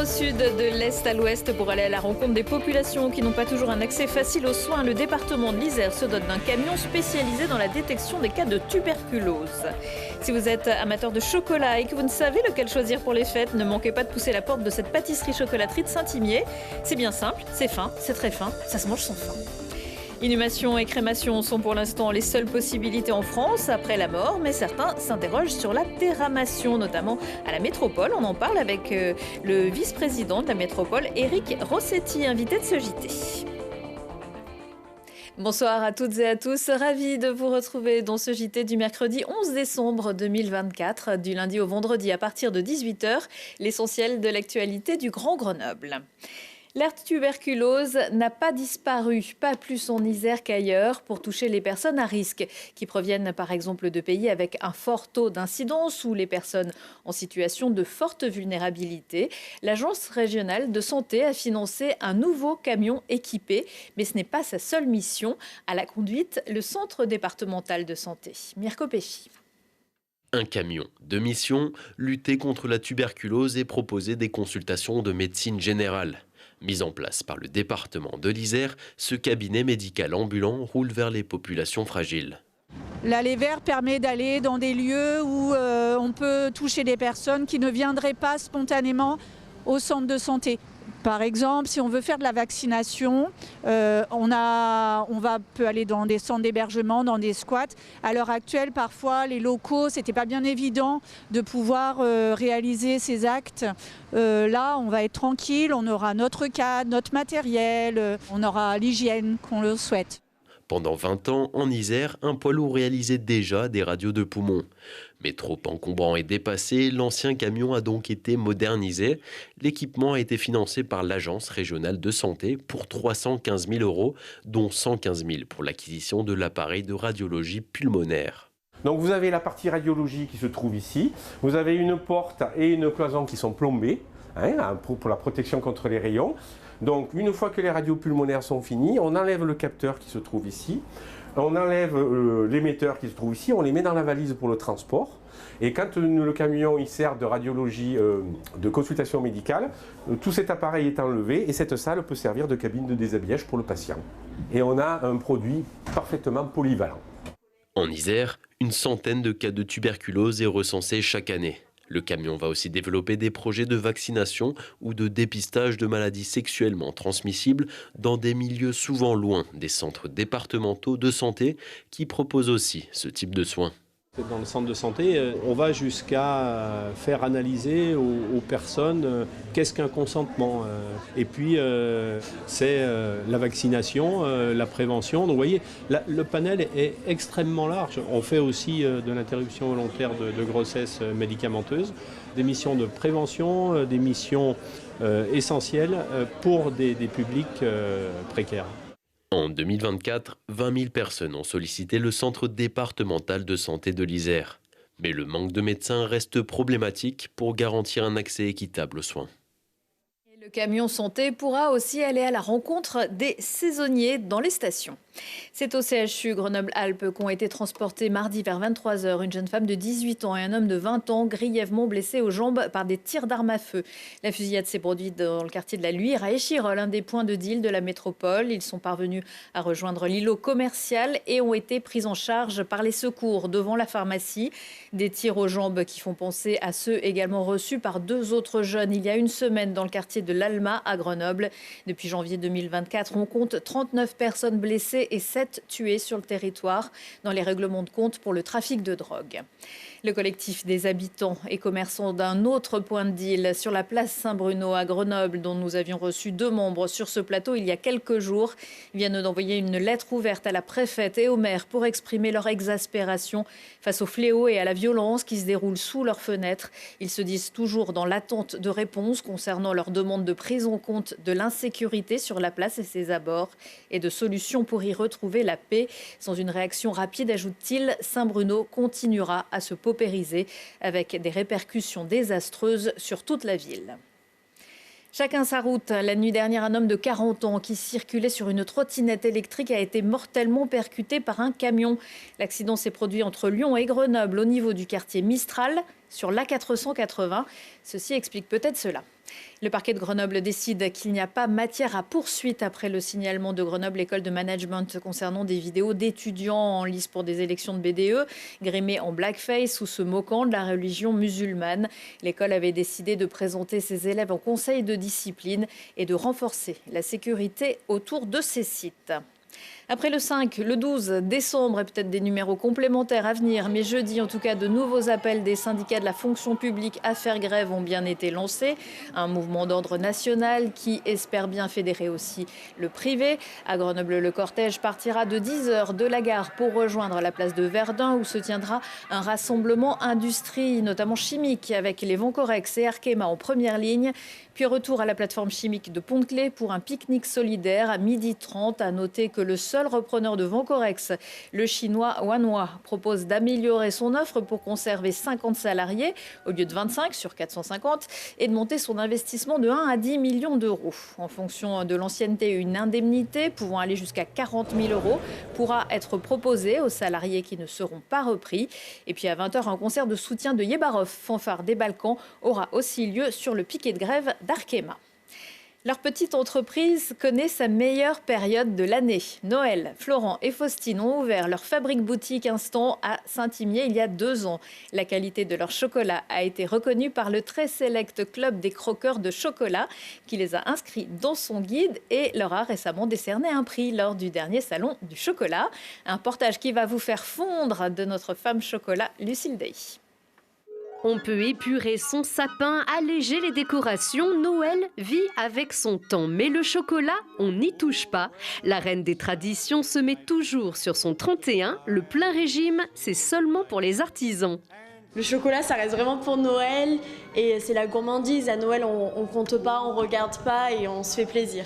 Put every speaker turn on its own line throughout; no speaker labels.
au sud, de l'est à l'ouest, pour aller à la rencontre des populations qui n'ont pas toujours un accès facile aux soins. Le département de l'Isère se dote d'un camion spécialisé dans la détection des cas de tuberculose. Si vous êtes amateur de chocolat et que vous ne savez lequel choisir pour les fêtes, ne manquez pas de pousser la porte de cette pâtisserie-chocolaterie de Saint-Imier. C'est bien simple, c'est fin, c'est très fin, ça se mange sans faim. Inhumation et crémation sont pour l'instant les seules possibilités en France après la mort, mais certains s'interrogent sur la terramation, notamment à la métropole. On en parle avec le vice-président de la métropole, Éric Rossetti, invité de ce JT. Bonsoir à toutes et à tous, ravi de vous retrouver dans ce JT du mercredi 11 décembre 2024, du lundi au vendredi à partir de 18h, l'essentiel de l'actualité du Grand Grenoble. La tuberculose n'a pas disparu, pas plus en Isère qu'ailleurs, pour toucher les personnes à risque, qui proviennent par exemple de pays avec un fort taux d'incidence ou les personnes en situation de forte vulnérabilité. L'Agence régionale de santé a financé un nouveau camion équipé, mais ce n'est pas sa seule mission. À la conduite, le Centre départemental de santé. Mirko Pesci.
Un camion de mission, lutter contre la tuberculose et proposer des consultations de médecine générale. Mis en place par le département de l'Isère, ce cabinet médical ambulant roule vers les populations fragiles.
L'Aller Vert permet d'aller dans des lieux où on peut toucher des personnes qui ne viendraient pas spontanément au centre de santé. Par exemple, si on veut faire de la vaccination, on peut aller dans des centres d'hébergement, dans des squats. À l'heure actuelle, parfois, les locaux, c'était pas bien évident de pouvoir réaliser ces actes. Là, on va être tranquille, on aura notre cadre, notre matériel, on aura l'hygiène qu'on le souhaite.
Pendant 20 ans, en Isère, un poids lourd réalisait déjà des radios de poumons. Mais trop encombrant et dépassé, l'ancien camion a donc été modernisé. L'équipement a été financé par l'Agence régionale de santé pour 315 000 €, dont 115 000 pour l'acquisition de l'appareil de radiologie pulmonaire.
Donc vous avez la partie radiologie qui se trouve ici. Vous avez une porte et une cloison qui sont plombées pour la protection contre les rayons. Donc une fois que les radios pulmonaires sont finies, on enlève le capteur qui se trouve ici, on enlève l'émetteur qui se trouve ici, on les met dans la valise pour le transport. Et quand le camion il sert de radiologie, de consultation médicale, tout cet appareil est enlevé et cette salle peut servir de cabine de déshabillage pour le patient. Et on a un produit parfaitement polyvalent.
En Isère, une centaine de cas de tuberculose est recensée chaque année. Le camion va aussi développer des projets de vaccination ou de dépistage de maladies sexuellement transmissibles dans des milieux souvent loin des centres départementaux de santé qui proposent aussi ce type de soins.
Dans le centre de santé, on va jusqu'à faire analyser aux personnes qu'est-ce qu'un consentement. Et puis, c'est la vaccination, la prévention. Donc, vous voyez, le panel est extrêmement large. On fait aussi de l'interruption volontaire de grossesse médicamenteuse, des missions de prévention, des missions essentielles pour des publics précaires.
En 2024, 20 000 personnes ont sollicité le centre départemental de santé de l'Isère. Mais le manque de médecins reste problématique pour garantir un accès équitable aux soins.
Le camion santé pourra aussi aller à la rencontre des saisonniers dans les stations. C'est au CHU Grenoble-Alpes qu'ont été transportés mardi vers 23h une jeune femme de 18 ans et un homme de 20 ans grièvement blessés aux jambes par des tirs d'armes à feu. La fusillade s'est produite dans le quartier de la Luyre à Échirolles, un des points de deal de la métropole. Ils sont parvenus à rejoindre l'îlot commercial et ont été pris en charge par les secours devant la pharmacie. Des tirs aux jambes qui font penser à ceux également reçus par deux autres jeunes il y a une semaine dans le quartier de l'Alma à Grenoble. Depuis janvier 2024, on compte 39 personnes blessées et 7 tués sur le territoire dans les règlements de compte pour le trafic de drogue. Le collectif des habitants et commerçants d'un autre point de deal sur la place Saint-Bruno à Grenoble, dont nous avions reçu 2 membres sur ce plateau il y a quelques jours, viennent d'envoyer une lettre ouverte à la préfète et au maire pour exprimer leur exaspération face au fléau et à la violence qui se déroulent sous leurs fenêtres. Ils se disent toujours dans l'attente de réponses concernant leur demande de prise en compte de l'insécurité sur la place et ses abords et de solutions pour y retrouver la paix. Sans une réaction rapide, ajoute-t-il, Saint-Bruno continuera à se paupériser avec des répercussions désastreuses sur toute la ville. Chacun sa route. La nuit dernière, un homme de 40 ans qui circulait sur une trottinette électrique a été mortellement percuté par un camion. L'accident s'est produit entre Lyon et Grenoble, au niveau du quartier Mistral, sur l'A480. Ceci explique peut-être cela. Le parquet de Grenoble décide qu'il n'y a pas matière à poursuite après le signalement de Grenoble École de Management concernant des vidéos d'étudiants en lice pour des élections de BDE, grimés en blackface ou se moquant de la religion musulmane. L'école avait décidé de présenter ses élèves en conseil de discipline et de renforcer la sécurité autour de ces sites. Après le 5, le 12 décembre et peut-être des numéros complémentaires à venir, mais jeudi en tout cas, de nouveaux appels des syndicats de la fonction publique à faire grève ont bien été lancés. Un mouvement d'ordre national qui espère bien fédérer aussi le privé. À Grenoble, le cortège partira de 10h de la gare pour rejoindre la place de Verdun où se tiendra un rassemblement industrie, notamment chimique, avec les Vancorex et Arkema en première ligne. Puis retour à la plateforme chimique de Pont-de-Claix pour un pique-nique solidaire à 12h30. À noter que le seul repreneur de Vancorex, le chinois Wanhua, propose d'améliorer son offre pour conserver 50 salariés au lieu de 25 sur 450 et de monter son investissement de 1 à 10 millions d'euros. En fonction de l'ancienneté, une indemnité pouvant aller jusqu'à 40 000 euros pourra être proposée aux salariés qui ne seront pas repris. Et puis à 20h, un concert de soutien de Yebarov, fanfare des Balkans, aura aussi lieu sur le piquet de grève d'Arkema. Leur petite entreprise connaît sa meilleure période de l'année. Noël, Florent et Faustine ont ouvert leur fabrique-boutique Instant à Saint-Imier il y a 2 ans. La qualité de leur chocolat a été reconnue par le très sélect club des croqueurs de chocolat qui les a inscrits dans son guide et leur a récemment décerné un prix lors du dernier salon du chocolat. Un portage qui va vous faire fondre de notre femme chocolat Lucille Day.
On peut épurer son sapin, alléger les décorations. Noël vit avec son temps. Mais le chocolat, on n'y touche pas. La reine des traditions se met toujours sur son 31. Le plein régime, c'est seulement pour les artisans.
Le chocolat, ça reste vraiment pour Noël. Et c'est la gourmandise. À Noël, on compte pas, on regarde pas et on se fait plaisir.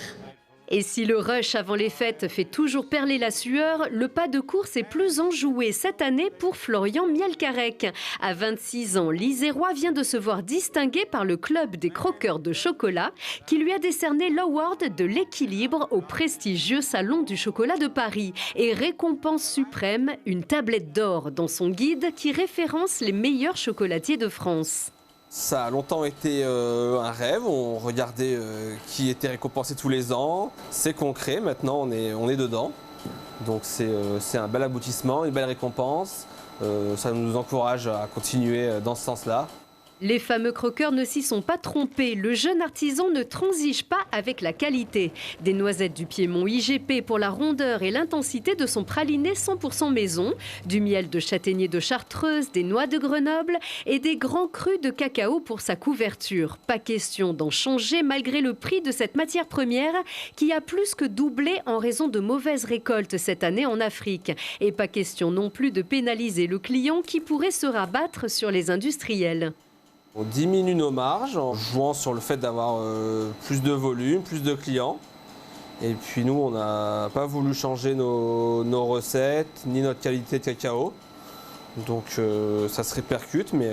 Et si le rush avant les fêtes fait toujours perler la sueur, le pas de course est plus enjoué cette année pour Florian Mielcarec. À 26 ans, l'Isérois vient de se voir distingué par le club des croqueurs de chocolat qui lui a décerné l'award de l'équilibre au prestigieux Salon du chocolat de Paris. Et récompense suprême, une tablette d'or dans son guide qui référence les meilleurs chocolatiers de France.
Ça a longtemps été un rêve, on regardait qui était récompensé tous les ans. C'est concret, maintenant on est dedans. Donc c'est un bel aboutissement, une belle récompense. Ça nous encourage à continuer dans ce sens-là.
Les fameux croqueurs ne s'y sont pas trompés. Le jeune artisan ne transige pas avec la qualité. Des noisettes du Piémont IGP pour la rondeur et l'intensité de son praliné 100% maison, du miel de châtaignier de Chartreuse, des noix de Grenoble et des grands crus de cacao pour sa couverture. Pas question d'en changer malgré le prix de cette matière première qui a plus que doublé en raison de mauvaises récoltes cette année en Afrique. Et pas question non plus de pénaliser le client qui pourrait se rabattre sur les industriels.
On diminue nos marges en jouant sur le fait d'avoir plus de volume, plus de clients. Et puis nous, on n'a pas voulu changer nos recettes ni notre qualité de cacao. Donc ça se répercute, mais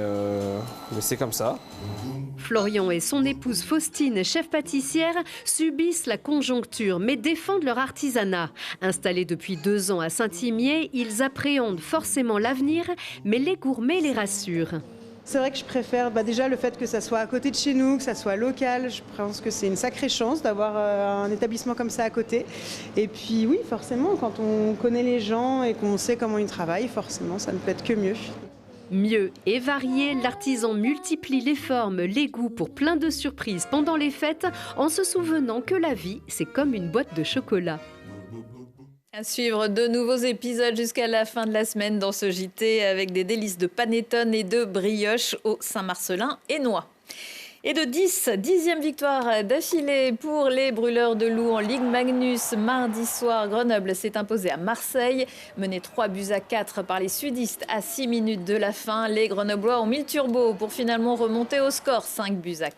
c'est comme ça.
Florian et son épouse Faustine, chef pâtissière, subissent la conjoncture, mais défendent leur artisanat. Installés depuis 2 ans à Saint-Imier, ils appréhendent forcément l'avenir, mais les gourmets les rassurent.
C'est vrai que je préfère déjà le fait que ça soit à côté de chez nous, que ça soit local. Je pense que c'est une sacrée chance d'avoir un établissement comme ça à côté. Et puis oui, forcément, quand on connaît les gens et qu'on sait comment ils travaillent, forcément, ça ne peut être que mieux.
Mieux et varié, l'artisan multiplie les formes, les goûts pour plein de surprises pendant les fêtes, en se souvenant que la vie, c'est comme une boîte de chocolat.
À suivre de nouveaux épisodes jusqu'à la fin de la semaine dans ce JT avec des délices de panettone et de brioche au Saint-Marcellin et noix. Et de 10e victoire d'affilée pour les brûleurs de loups en Ligue Magnus. Mardi soir, Grenoble s'est imposé à Marseille. Mené 3-4 par les sudistes à 6 minutes de la fin. Les Grenoblois ont mis le turbo pour finalement remonter au score 5-4.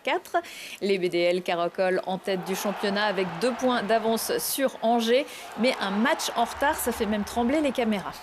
Les BDL caracolent en tête du championnat avec 2 points d'avance sur Angers. Mais un match en retard, ça fait même trembler les caméras.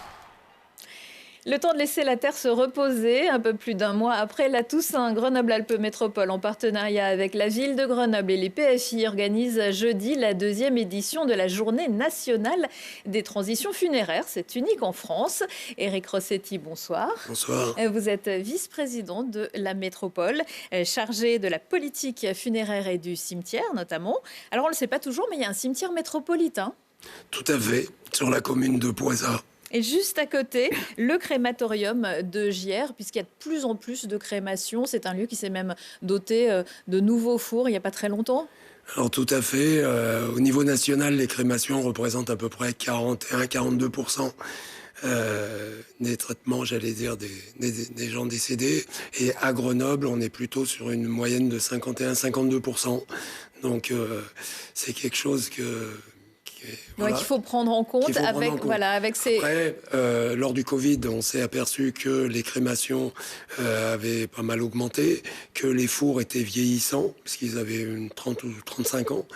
Le temps de laisser la terre se reposer, un peu plus d'un mois après la Toussaint, Grenoble-Alpes Métropole, en partenariat avec la ville de Grenoble et les PFI, organise jeudi la 2e édition de la Journée nationale des transitions funéraires. C'est unique en France. Éric Rossetti, bonsoir.
Bonsoir.
Vous êtes vice-président de la métropole, chargé de la politique funéraire et du cimetière notamment. Alors on ne le sait pas toujours, mais il y a un cimetière métropolitain.
Tout à fait, sur la commune de Poisat.
Et juste à côté, le crématorium de Gières, puisqu'il y a de plus en plus de crémations. C'est un lieu qui s'est même doté de nouveaux fours il n'y a pas très longtemps.
Alors tout à fait, au niveau national, les crémations représentent à peu près 41-42% des traitements, j'allais dire, des gens décédés. Et à Grenoble, on est plutôt sur une moyenne de 51-52%. Donc c'est quelque chose
qu'il faut prendre en compte avec ces...
Après, lors du Covid, on s'est aperçu que les crémations avaient pas mal augmenté, que les fours étaient vieillissants, parce qu'ils avaient une 30 ou 35 ans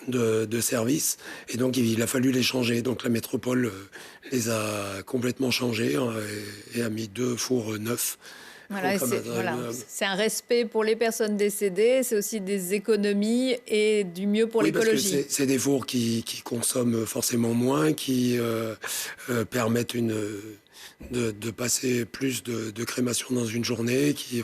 de service, et donc il a fallu les changer. Donc la métropole les a complètement changés et a mis 2 fours neufs.
C'est un respect pour les personnes décédées, c'est aussi des économies et du mieux pour l'écologie.
Parce que c'est des fours qui consomment forcément moins, qui permettent de passer plus de crémation dans une journée, qui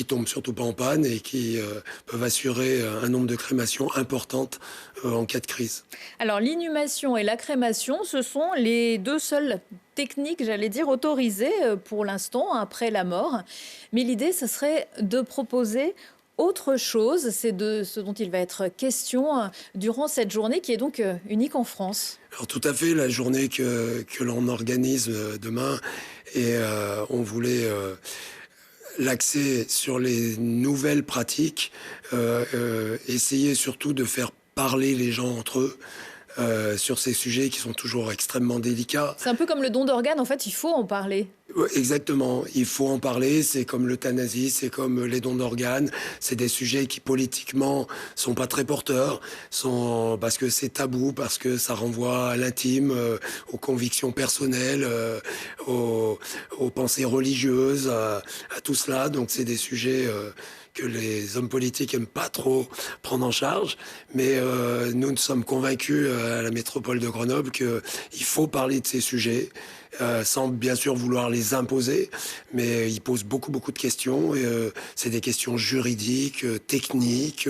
tombent surtout pas en panne et qui peuvent assurer un nombre de crémations importantes en cas de crise.
Alors l'inhumation et la crémation, ce sont les 2 seules techniques, j'allais dire, autorisées pour l'instant après la mort. Mais l'idée, ce serait de proposer autre chose. C'est de ce dont il va être question durant cette journée qui est donc unique en France.
Alors tout à fait, la journée que l'on organise demain, et on voulait... l'accès sur les nouvelles pratiques, essayer surtout de faire parler les gens entre eux sur ces sujets qui sont toujours extrêmement délicats.
C'est un peu comme le don d'organes, en fait, il faut en parler.
Exactement, il faut en parler, c'est comme l'euthanasie, c'est comme les dons d'organes, c'est des sujets qui politiquement sont pas très porteurs, parce que c'est tabou, parce que ça renvoie à l'intime, aux convictions personnelles, aux pensées religieuses, à tout cela, donc c'est des sujets que les hommes politiques aiment pas trop prendre en charge, mais nous sommes convaincus à la métropole de Grenoble qu'il faut parler de ces sujets, sans bien sûr vouloir les imposer, mais ils posent beaucoup de questions. C'est des questions juridiques, techniques,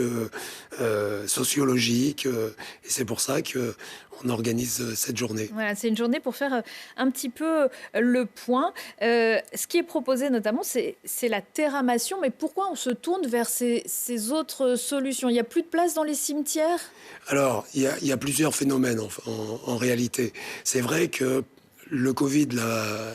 sociologiques, et c'est pour ça qu'on organise cette journée.
Voilà, c'est une journée pour faire un petit peu le point. Ce qui est proposé notamment, c'est la terramation, mais pourquoi on se tourne vers ces autres solutions? Il n'y a plus de place dans les cimetières?
Alors, il y a plusieurs phénomènes en réalité. C'est vrai que le Covid l'a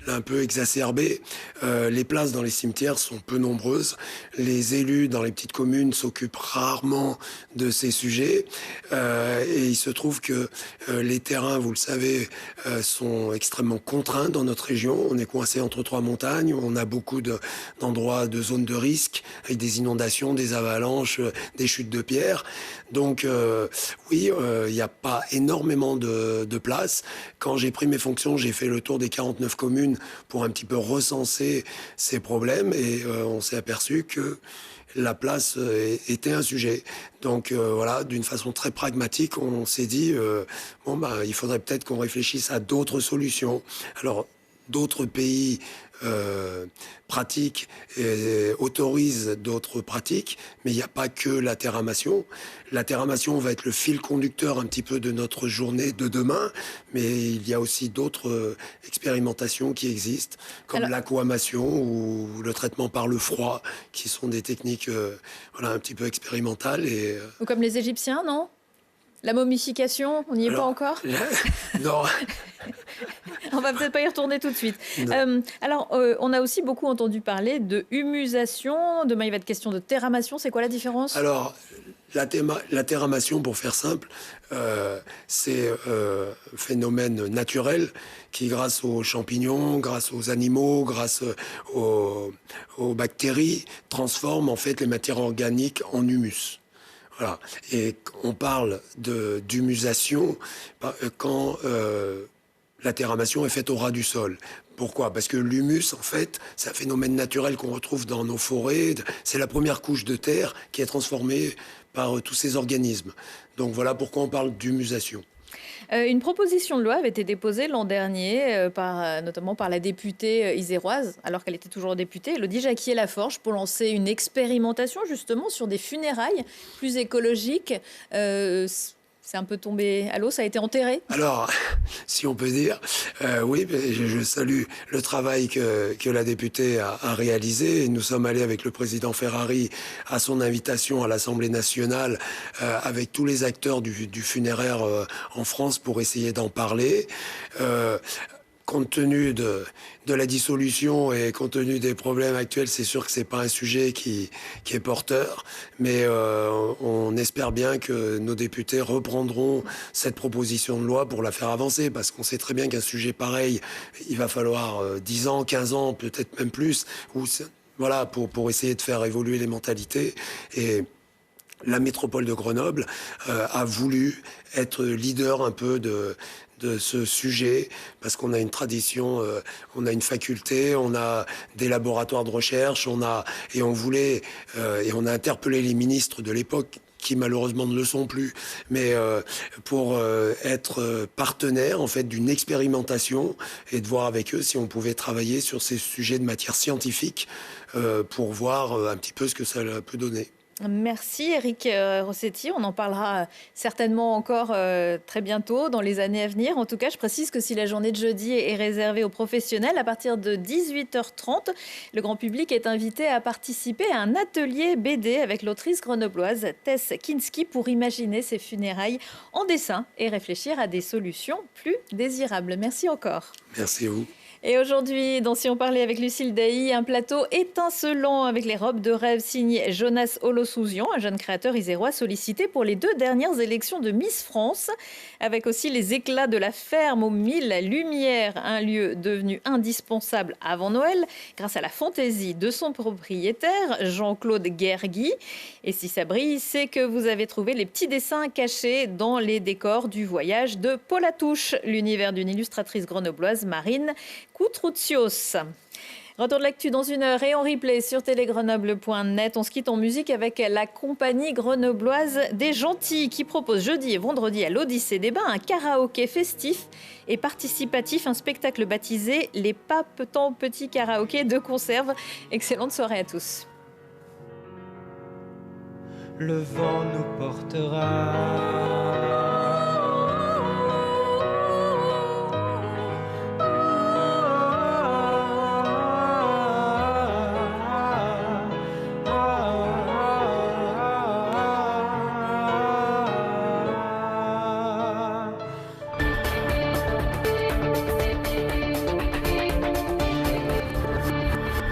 un peu exacerbé. Les places dans les cimetières sont peu nombreuses. Les élus dans les petites communes s'occupent rarement de ces sujets. Et il se trouve que les terrains, vous le savez, sont extrêmement contraints dans notre région. On est coincé entre 3 montagnes. On a beaucoup d'endroits de zones de risque, avec des inondations, des avalanches, des chutes de pierres. Donc oui, il n'y a pas énormément de place. Quand j'ai pris mes fonctions, j'ai fait le tour des 49 communes pour un petit peu recenser ces problèmes, et on s'est aperçu que la place était un sujet. Donc voilà, d'une façon très pragmatique, on s'est dit il faudrait peut-être qu'on réfléchisse à d'autres solutions. Alors d'autres pays pratiquent et autorisent d'autres pratiques, mais il n'y a pas que la terramation. La terramation va être le fil conducteur un petit peu de notre journée de demain, mais il y a aussi d'autres expérimentations qui existent, comme l'aquamation ou le traitement par le froid, qui sont des techniques un petit peu expérimentales.
Ou comme les Égyptiens, non? La momification, on n'y est pas encore?
Non.
On va peut-être pas y retourner tout de suite. On a aussi beaucoup entendu parler de humusation. Demain, il va être question de terramation. C'est quoi la différence?
Alors, la terramation, pour faire simple, c'est un phénomène naturel qui, grâce aux champignons, grâce aux animaux, grâce aux bactéries, transforme en fait les matières organiques en humus. Voilà. Et on parle d'humusation quand la terramation est faite au ras du sol. Pourquoi? Parce que l'humus, en fait, c'est un phénomène naturel qu'on retrouve dans nos forêts. C'est la première couche de terre qui est transformée par tous ces organismes. Donc voilà pourquoi on parle d'humusation.
Une proposition de loi avait été déposée l'an dernier, notamment par la députée iséroise, alors qu'elle était toujours députée, Élodie Jacquier-Laforge, pour lancer une expérimentation justement sur des funérailles plus écologiques. C'est un peu tombé à l'eau, ça a été enterré?
Alors, si on peut dire, oui, je salue le travail que la députée a réalisé. Nous sommes allés avec le président Ferrari à son invitation à l'Assemblée nationale avec tous les acteurs du funéraire en France pour essayer d'en parler. Compte tenu de la dissolution et compte tenu des problèmes actuels, c'est sûr que c'est pas un sujet qui est porteur, mais on espère bien que nos députés reprendront cette proposition de loi pour la faire avancer, parce qu'on sait très bien qu'un sujet pareil, il va falloir 10 ans, 15 ans, peut-être même plus, voilà, pour essayer de faire évoluer les mentalités. Et la métropole de Grenoble a voulu être leader un peu de ce sujet, parce qu'on a une tradition, on a une faculté, on a des laboratoires de recherche, on a interpellé les ministres de l'époque qui malheureusement ne le sont plus, mais pour être partenaire en fait d'une expérimentation et de voir avec eux si on pouvait travailler sur ces sujets de matière scientifique pour voir un petit peu ce que ça peut donner.
Merci Éric Rossetti, on en parlera certainement encore très bientôt dans les années à venir. En tout cas, je précise que si la journée de jeudi est réservée aux professionnels, à partir de 18h30, le grand public est invité à participer à un atelier BD avec l'autrice grenobloise Tess Kinski pour imaginer ses funérailles en dessin et réfléchir à des solutions plus désirables. Merci encore.
Merci à vous.
Et aujourd'hui, dans Si on parlait avec Lucille Dailly, un plateau étincelant avec les robes de rêve signé Jonas Olosouzian, un jeune créateur isérois sollicité pour les 2 dernières élections de Miss France, avec aussi les éclats de la ferme aux 1000 lumières, un lieu devenu indispensable avant Noël grâce à la fantaisie de son propriétaire, Jean-Claude Guergui. Et si ça brille, c'est que vous avez trouvé les petits dessins cachés dans les décors du voyage de Paul Atouche, l'univers d'une illustratrice grenobloise, Marine Koutroutsios. Retour de l'actu dans 1 heure et en replay sur télégrenoble.net. On se quitte en musique avec la compagnie grenobloise des Gentils qui propose jeudi et vendredi à l'Odyssée des Bains un karaoké festif et participatif, un spectacle baptisé Les Papes Tant Petits Karaoké de Conserve. Excellente soirée à tous.
Le vent nous portera